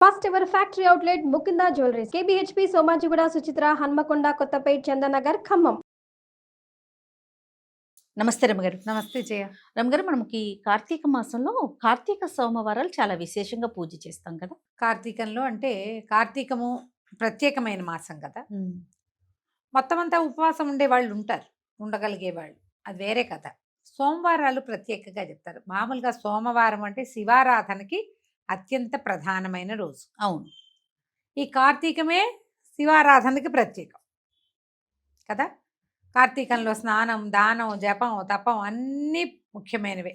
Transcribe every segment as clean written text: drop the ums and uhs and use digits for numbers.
First ever factory outlet Mukunda jewelleries KBHP Somajiguda Suchitra Hanamkonda Kothapet Chandanagar Khammam. నమస్తే రమగారు. నమస్తే జయ. రమగారు, మనకి కార్తీక మాసంలో కార్తీక సోమవారాలు చాలా విశేషంగా పూజ చేస్తాం కదా. కార్తీకంలో అంటే కార్తీకము ప్రత్యేకమైన మాసం కదా. మొత్తం అంతా ఉపవాసం ఉండే వాళ్ళు ఉంటారు, ఉండగలిగే వాళ్ళు, అది వేరే కథ. సోమవారాలు ప్రత్యేకంగా చెప్తారు. మామూలుగా సోమవారం అంటే శివారాధనకి అత్యంత ప్రధానమైన రోజు. అవును, ఈ కార్తీకమే శివారాధనకి ప్రత్యేకం కదా. కార్తీకంలో స్నానం, దానం, జపం, తపం అన్నీ ముఖ్యమైనవే.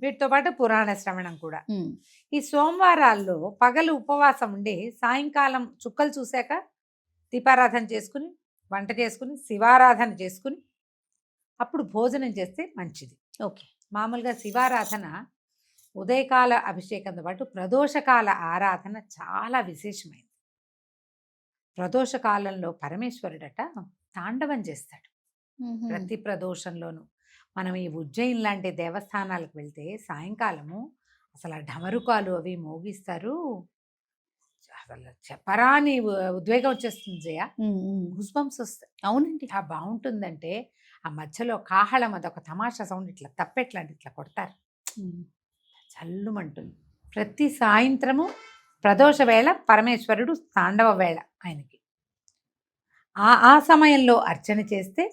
వీటితో పాటు పురాణ శ్రవణం కూడా. ఈ సోమవారాల్లో పగలు ఉపవాసం ఉండి సాయంకాలం చుక్కలు చూశాక దీపారాధన చేసుకుని, వంట చేసుకుని, శివారాధన చేసుకుని అప్పుడు భోజనం చేస్తే మంచిది. ఓకే. మామూలుగా శివారాధన ఉదయకాల అభిషేకంతో పాటు ప్రదోషకాల ఆరాధన చాలా విశేషమైనది. ప్రదోషకాలంలో పరమేశ్వరుడట తాండవం చేస్తాడు ప్రతి ప్రదోషంలోనూ. మనం ఈ ఉజ్జయిన్ లాంటి దేవస్థానాలకు వెళ్తే సాయంకాలము అసలు ఆ ఢమరుకాలు అవి మోగిస్తారు. అసలు చెప్పరాని ఉద్వేగం వచ్చేస్తుంది జయ. గూస్బంప్స్ వస్తాయి. అవునండి. ఆ బాగుంటుందంటే ఆ మధ్యలో కాహళం, అదొక తమాషా సౌండ్, ఇట్లా తప్పెట్లాంటి ఇట్లా కొడతారు, చల్లుమంటుంది. ప్రతి సాయంత్రము ప్రదోష వేళ పరమేశ్వరుడు తాండవ వేళ ఆయనకి. ఆ సమయంలో అర్చన చేస్తే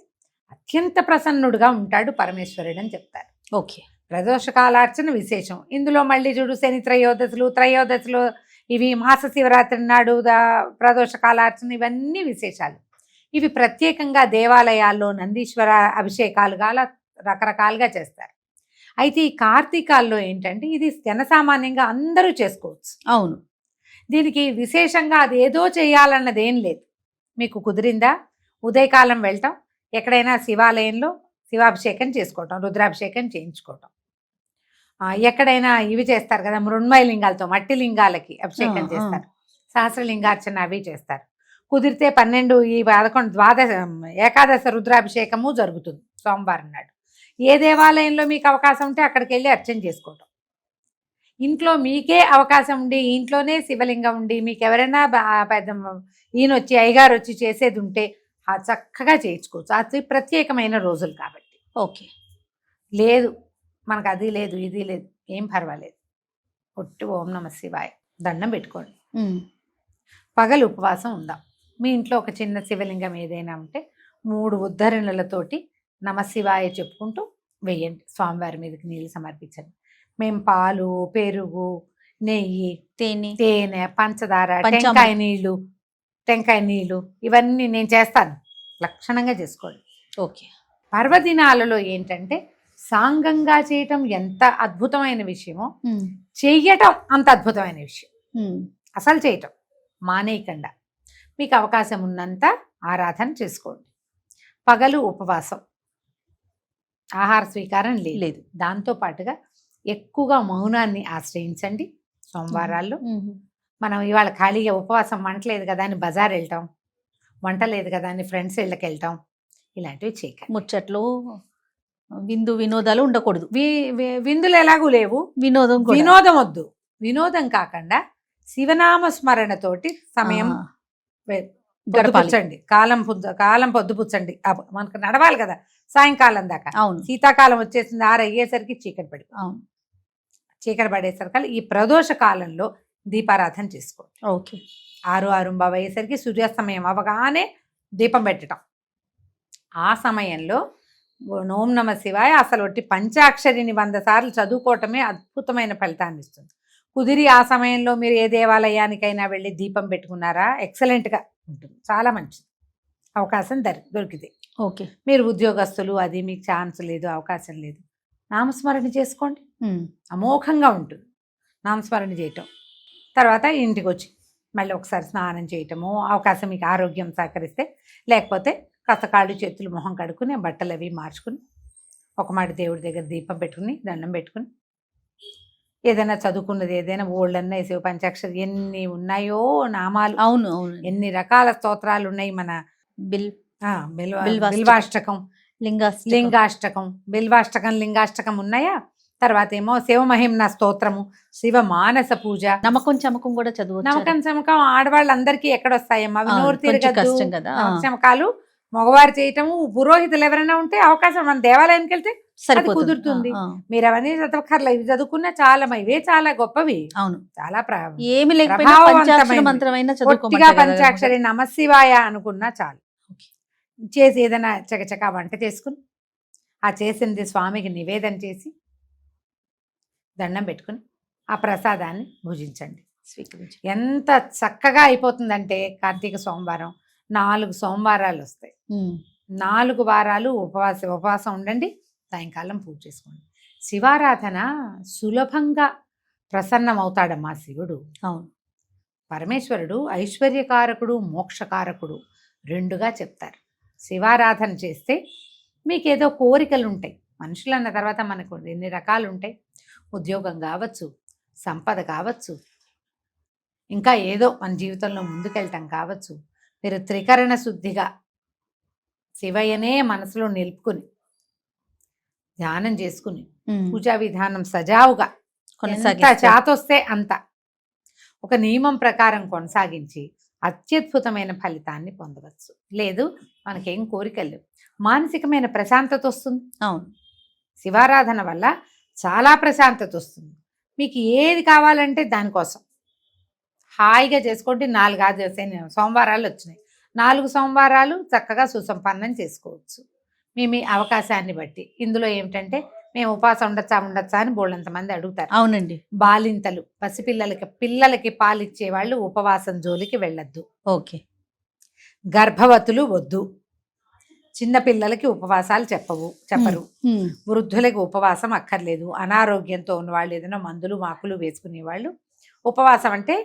అత్యంత ప్రసన్నుడుగా ఉంటాడు పరమేశ్వరుడు అని చెప్తారు. ఓకే. ప్రదోషకాలార్చన విశేషం. ఇందులో మళ్ళీ చూడు శని త్రయోదశులు ఇవి మాస శివరాత్రి నాడు ప్రదోషకాలార్చన, ఇవన్నీ విశేషాలు. ఇవి ప్రత్యేకంగా దేవాలయాల్లో నందీశ్వర అభిషేకాలుగా రకరకాలుగా చేస్తారు. అయితే ఈ కార్తీకాల్లో ఏంటంటే ఇది జనసామాన్యంగా అందరూ చేసుకోవచ్చు. అవును. దీనికి విశేషంగా అది ఏదో చేయాలన్నది ఏం లేదు. మీకు కుదిరిందా ఉదయకాలం వెళ్ళటం, ఎక్కడైనా శివాలయంలో శివాభిషేకం చేసుకోవటం, రుద్రాభిషేకం చేయించుకోవటం. ఎక్కడైనా ఇవి చేస్తారు కదా, మృణ్మయ లింగాలతో మట్టి లింగాలకి అభిషేకం చేస్తారు, సహస్రలింగార్చన అవి చేస్తారు. కుదిరితే 12 ఈ 11 ద్వాదశ ఏకాదశ రుద్రాభిషేకము జరుగుతుంది సోమవారం నాడు. ఏ దేవాలయంలో మీకు అవకాశం ఉంటే అక్కడికి వెళ్ళి అర్చన చేసుకోవటం. ఇంట్లో మీకే అవకాశం ఉండి ఇంట్లోనే శివలింగం ఉండి మీకు ఎవరైనా పెద్ద ఈయన వచ్చి అయ్యగారు వచ్చి చేసేది ఉంటే చక్కగా చేయించుకోవచ్చు. అది ప్రత్యేకమైన రోజులు కాబట్టి. ఓకే. లేదు మనకు అది లేదు ఇది లేదు, ఏం పర్వాలేదు, ఒట్టి ఓం నమ శివాయ దండం పెట్టుకోండి. పగలు ఉపవాసం ఉందాం. మీ ఇంట్లో ఒక చిన్న శివలింగం ఏదైనా ఉంటే 3 ఉద్ధరణలతోటి నమశివాయ చెప్పుకుంటూ వెయ్యండి. స్వామివారి మీదకి నీళ్ళు సమర్పించండి. మేము పాలు, పెరుగు, నెయ్యి, తేనె, పంచదార, టెంకాయ నీళ్ళు ఇవన్నీ నేను చేస్తాను. లక్షణంగా చేసుకోండి. ఓకే. పర్వదినాలలో ఏంటంటే సాంగంగా చేయటం ఎంత అద్భుతమైన విషయమో చెయ్యటం అంత అద్భుతమైన విషయం. అసలు చేయటం మానేయకుండా మీకు అవకాశం ఉన్నంత ఆరాధన చేసుకోండి. పగలు ఉపవాసం, ఆహార స్వీకారం లేదు. దాంతో పాటుగా ఎక్కువగా మౌనాన్ని ఆశ్రయించండి. సోమవారాల్లో మనం ఇవాళ ఖాళీగా ఉపవాసం, వంట లేదు కదా అని బజార్ వెళ్ళటం, వంట లేదు కదా అని ఫ్రెండ్స్ ఇళ్ళకి వెళ్ళటం, ఇలాంటివి చేయకండి. ముచ్చట్లు, వినోదాలు ఉండకూడదు. విందులు ఎలాగూ లేవు, వినోదం వద్దు. వినోదం కాకుండా శివనామ స్మరణతోటి సమయం గడపండి. కాలం పొద్దుపుచ్చండి. మనకు నడవాలి కదా సాయంకాలం దాకా. అవును. శీతాకాలం వచ్చేసింది, 6 అయ్యేసరికి చీకటి పడి. అవును. చీకటి పడేసరికి ఈ ప్రదోష కాలంలో దీపారాధన చేసుకోండి. ఓకే. 6:6 అయ్యేసరికి సూర్యాస్తమయం అవగానే దీపం పెట్టడం. ఆ సమయంలో ఓం నమ శివాయ అసలు ఒట్టి పంచాక్షరిని 100 సార్లు చదువుకోవటమే అద్భుతమైన ఫలితాన్ని ఇస్తుంది. కుదిరి ఆ సమయంలో మీరు ఏ దేవాలయానికైనా వెళ్ళి దీపం పెట్టుకున్నారా ఎక్సలెంట్గా ఉంటుంది, చాలా మంచిది. అవకాశం దొరికితే. ఓకే. మీరు ఉద్యోగస్తులు, అది మీకు ఛాన్స్ లేదు, అవకాశం లేదు, నామస్మరణ చేసుకోండి. అమోఘంగా ఉంటుంది నామస్మరణ చేయటం. తర్వాత ఇంటికి వచ్చి మళ్ళీ ఒకసారి స్నానం చేయటము, అవకాశం మీకు ఆరోగ్యం సహకరిస్తే, లేకపోతే కాస్త కాళ్ళు చేతులు మొహం కడుక్కుని బట్టలు అవి మార్చుకుని ఒక మాట దేవుడి దగ్గర దీపం పెట్టుకుని దండం పెట్టుకుని ఏదైనా చదువుకున్నది ఏదైనా ఓళ్ళన్నా శివ పంచాక్షరి ఎన్ని ఉన్నాయో నామాలు. అవును. ఎన్ని రకాల స్తోత్రాలు ఉన్నాయి. మన బిల్వాష్టకం, లింగాష్టకం, బిల్వాష్టకం, లింగాష్టకం ఉన్నాయా? తర్వాత ఏమో శివమహిమ్న స్తోత్రము, శివ మానస పూజ. నమ్మకం చమకం కూడా చదువు నమ్మకం చమకం ఆడవాళ్ళందరికీ ఎక్కడొస్తాయమ్మా, అవి నోరు తిరగద్దు. కష్టం కదా. చమకాలు మగవారు చేయటము, పురోహితులు ఎవరైనా ఉంటే అవకాశం, మన దేవాలయానికి వెళ్తే సరిపోతుంది. కుదురుతుంది. మీరు అవన్నీ చదవకర్లా, ఇవి చదువుకున్నా చాలా, ఇవే చాలా గొప్పవి. అవును, చాలా ఏమి లేకపోయినా పంచాక్షరి మంత్రమైనా పొట్టిగా పంచాక్షరి నమశివాయ అనుకున్నా చాలు. చేసి ఏదైనా చకచక వంట చేసుకుని ఆ చేసింది స్వామికి నివేదన చేసి దండం పెట్టుకుని ఆ ప్రసాదాన్ని భుజించండి. స్వీకరించి ఎంత చక్కగా అయిపోతుందంటే కార్తీక సోమవారం 4 సోమవారాలు వస్తాయి. 4 వారాలు ఉపవాసం ఉండండి, సాయంకాలం పూజ చేసుకోండి. శివారాధన సులభంగా ప్రసన్నమవుతాడమ్మా శివుడు. అవును, పరమేశ్వరుడు ఐశ్వర్యకారకుడు, మోక్షకారకుడు రెండుగా చెప్తారు. శివారాధన చేస్తే మీకేదో కోరికలు ఉంటాయి. మనుషులు అన్న తర్వాత మనకు ఎన్ని రకాలు ఉంటాయి. ఉద్యోగం కావచ్చు, సంపద కావచ్చు, ఇంకా ఏదో మన జీవితంలో ముందుకెళ్ళటం కావచ్చు. మీరు త్రికరణ శుద్ధిగా శివయ్యనే మనసులో నిలుపుకుని ధ్యానం చేసుకుని పూజా విధానం సజావుగా ఎంత చాతొస్తే అంత ఒక నియమం ప్రకారం కొనసాగించి అత్యద్భుతమైన ఫలితాన్ని పొందవచ్చు. లేదు మనకేం కోరికలు లేవు, మానసికమైన ప్రశాంతత వస్తుంది. అవును, శివారాధన వల్ల చాలా ప్రశాంతత వస్తుంది. మీకు ఏది కావాలంటే దానికోసం హాయిగా చేసుకోండి. 4 సోమవారాలు వచ్చినాయి, 4 సోమవారాలు చక్కగా సుసంపన్నం చేసుకోవచ్చు మీ అవకాశాన్ని బట్టి. ఇందులో ఏమిటంటే మేము ఉపవాసం ఉండొచ్చా అని బోళ్ళంతమంది అడుగుతారు. అవునండి, బాలింతలు, పిల్లలకి పాలిచ్చే వాళ్ళు ఉపవాసం జోలికి వెళ్ళొద్దు. ఓకే. గర్భవతులు వద్దు, చిన్న పిల్లలకి ఉపవాసాలు చెప్పరు. వృద్ధులకి ఉపవాసం అక్కర్లేదు. అనారోగ్యంతో ఉన్న వాళ్ళు, ఏదైనా మందులు మాకులు వేసుకునే వాళ్ళు ఉపవాసం అంటే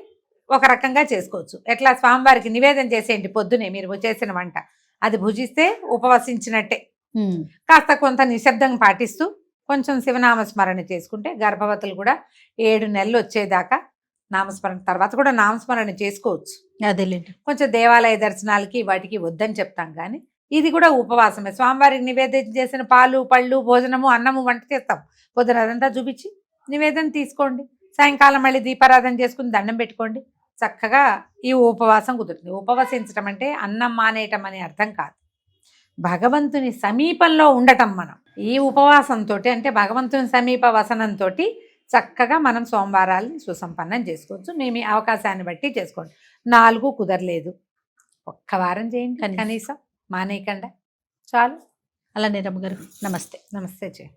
ఒక రకంగా చేసుకోవచ్చు. ఎట్లా, స్వామివారికి నివేదన చేసేయండి పొద్దునే మీరు చేసిన వంట, అది భుజిస్తే ఉపవసించినట్టే. కాస్త కొంత నిశ్శబ్దం పాటిస్తూ కొంచెం శివనామస్మరణ చేసుకుంటే, గర్భవతులు కూడా 7 నెలలు వచ్చేదాకా నామస్మరణ, తర్వాత కూడా నామస్మరణ చేసుకోవచ్చు. అదేలేండి, కొంచెం దేవాలయ దర్శనాలకి వాటికి వద్దని చెప్తాం, కానీ ఇది కూడా ఉపవాసమే. స్వామివారికి నివేదన చేసిన పాలు, పళ్ళు, భోజనము, అన్నము వంట చేస్తాం. పొద్దున అదంతా చూపించి నివేదన తీసుకోండి. సాయంకాలం మళ్ళీ దీపారాధన చేసుకుని దండం పెట్టుకోండి. చక్కగా ఈ ఉపవాసం కుదురుతుంది. ఉపవసించడం అంటే అన్నం మానేయటం అనే అర్థం కాదు, భగవంతుని సమీపంలో ఉండటం. మనం ఈ ఉపవాసంతో అంటే భగవంతుని సమీప వసనంతో చక్కగా మనం సోమవారాలని సుసంపన్నం చేసుకోవచ్చు. మీ అవకాశాన్ని బట్టి చేసుకోండి. 4 కుదరలేదు, 1 వారం చేయండి కనీసం, మానేయకుండా చాలు. అలానే రమ్మగారు, నమస్తే. నమస్తే.